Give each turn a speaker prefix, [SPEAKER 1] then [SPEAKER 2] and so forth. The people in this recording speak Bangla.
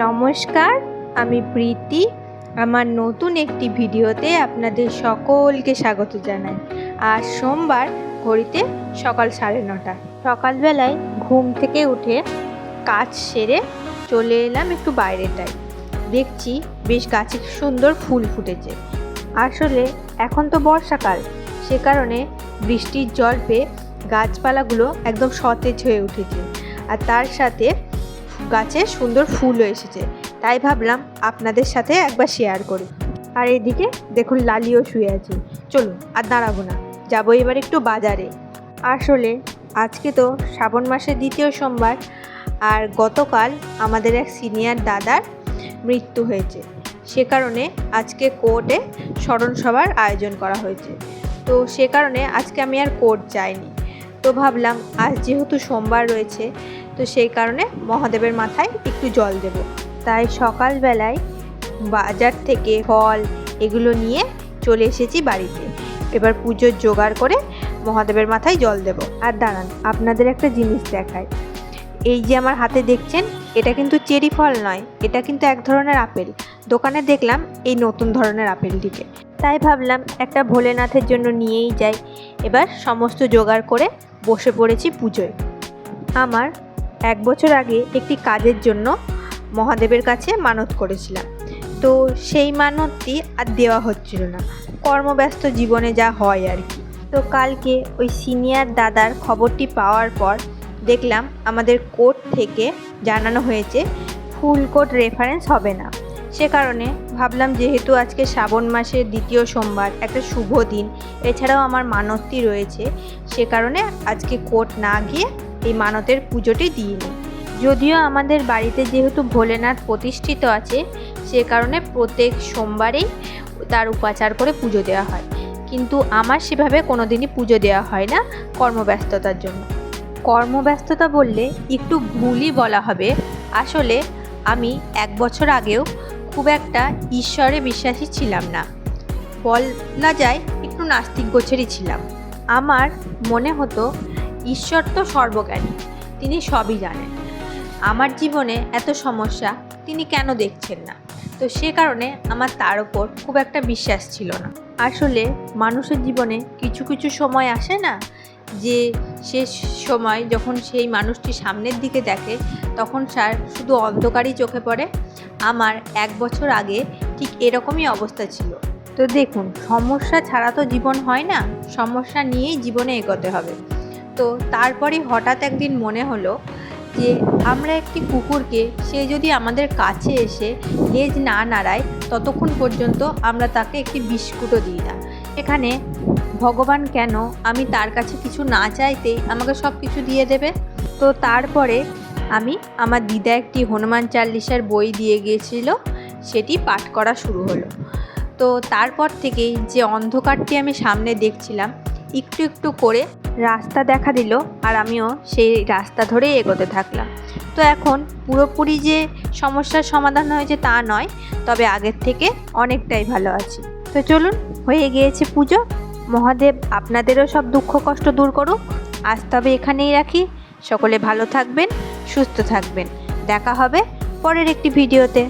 [SPEAKER 1] নমস্কার, আমি প্রীতি। আমার নতুন একটি ভিডিওতে আপনাদের সকলকে স্বাগত জানাই। আজ সোমবার, ঘড়িতে সকাল 9:30। সকালবেলায় ঘুম থেকে উঠে কাজ সেরে চলে এলাম একটু বাইরেটায়। দেখছি বেশ গাছে সুন্দর ফুল ফুটেছে। আসলে এখন তো বর্ষাকাল, সে কারণে বৃষ্টির জল পেয়ে গাছপালাগুলো একদম সতেজ হয়ে উঠেছে, আর তার সাথে গাছে সুন্দর ফুলও এসেছে। তাই ভাবলাম আপনাদের সাথে একবার শেয়ার করি। আর এদিকে দেখুন লালিও শুয়ে আছে। চলুন আর দাঁড়াবো না, যাবো এবার একটু বাজারে। আসলে আজকে তো শ্রাবণ মাসের দ্বিতীয় সোমবার, আর গতকাল আমাদের এক সিনিয়র দাদার মৃত্যু হয়েছে। সে কারণে আজকে কোর্টে স্মরণ সভার আয়োজন করা হয়েছে। তো সে কারণে আজকে আমি আর কোর্ট যাইনি। তো ভাবলাম আজ যেহেতু সোমবার রয়েছে, তো সেই কারণে মহাদেবের মাথায় একটু জল দেব। তাই সকালবেলায় বাজার থেকে ফল এগুলো নিয়ে চলে এসেছি বাড়িতে। এবার পুজোর জোগাড় করে মহাদেবের মাথায় জল দেব। আর দাঁড়ান, আপনাদের একটা জিনিস দেখায়। এই যে আমার হাতে দেখছেন, এটা কিন্তু চেরি ফল নয়, এটা কিন্তু এক ধরনের আপেল। দোকানে দেখলাম এই নতুন ধরনের আপেলটিকে, তাই ভাবলাম একটা ভোলেনাথের জন্য নিয়েই যাই। এবার সমস্ত জোগাড় করে বসে পড়েছি পুজোয়। আমার 1 বছর আগে একটি কাজের জন্য মহাদেবের কাছে মানত করেছিলাম। তো সেই মানতটি আর দেওয়া হচ্ছিল না, কর্মব্যস্ত জীবনে যা হয় আর কি। তো কালকে ওই সিনিয়র দাদার খবরটি পাওয়ার পর দেখলাম আমাদের কোর্ট থেকে জানানো হয়েছে ফুল কোর্ট রেফারেন্স হবে না। সে কারণে ভাবলাম যেহেতু আজকে শ্রাবণ মাসের দ্বিতীয় সোমবার, একটা শুভ দিন, এছাড়াও আমার মানতটি রয়েছে, সে কারণে আজকে কোর্ট না গিয়ে এই মানতের পুজোটি দিইনি। যদিও আমাদের বাড়িতে যেহেতু ভোলেনাথ প্রতিষ্ঠিত আছে, সে কারণে প্রত্যেক সোমবারেই তার উপাচার করে পুজো দেওয়া হয়, কিন্তু আমার সেভাবে কোনো দিনই পুজো দেওয়া হয় না কর্মব্যস্ততার জন্য। কর্মব্যস্ততা বললে একটু ভুলই বলা হবে। আসলে আমি 1 বছর আগেও খুব একটা ঈশ্বরে বিশ্বাসী ছিলাম না, বলা যায় একটু নাস্তিক গোছেরই ছিলাম। আমার মনে হতো ঈশ্বর তো সর্বজ্ঞানী, তিনি সবই জানেন। আমার জীবনে এত সমস্যা তিনি কেন দেখছেন না? তো সে কারণে আমার তার ওপর খুব একটা বিশ্বাস ছিল না। আসলে মানুষের জীবনে কিছু কিছু সময় আসে না, যে সে সময় যখন সেই মানুষটি সামনের দিকে দেখে, তখন তার শুধু অন্ধকারই চোখে পড়ে। আমার 1 বছর আগে ঠিক এরকমই অবস্থা ছিল। তো দেখুন, সমস্যা ছাড়া তো জীবন হয় না, সমস্যা নিয়েই জীবনে এগোতে হবে। তো তারপরে হঠাৎ একদিন মনে হলো যে আমরা একটি কুকুরকে, সে যদি আমাদের কাছে এসে লেজ না নাড়ায় ততক্ষণ পর্যন্ত আমরা তাকে একটি বিস্কুটও দিই না। এখানে ভগবান কেন আমি তার কাছে কিছু না চাইতেই আমাকে সব কিছু দিয়ে দেবে? তো তারপরে আমি আমার দিদা একটি হনুমান চালিসার বই দিয়ে গিয়েছিল, সেটি পাঠ করা শুরু হলো। তো তারপর থেকেই যে অন্ধকারটি আমি সামনে দেখছিলাম, একটু একটু করে রাস্তা দেখা দিল, আর আমিও সেই রাস্তা ধরেই এগোতে থাকলাম। তো এখন পুরোপুরি যে সমস্যার সমাধান হয়েছে তা নয়, তবে আগের থেকে অনেকটাই ভালো আছি। তো চলুন, হয়ে গিয়েছে পুজো। মহাদেব আপনাদেরও সব দুঃখ কষ্ট দূর করুক। আজ তবে এখানেই রাখি। সকলে ভালো থাকবেন, সুস্থ থাকবেন। দেখা হবে পরের একটি ভিডিওতে।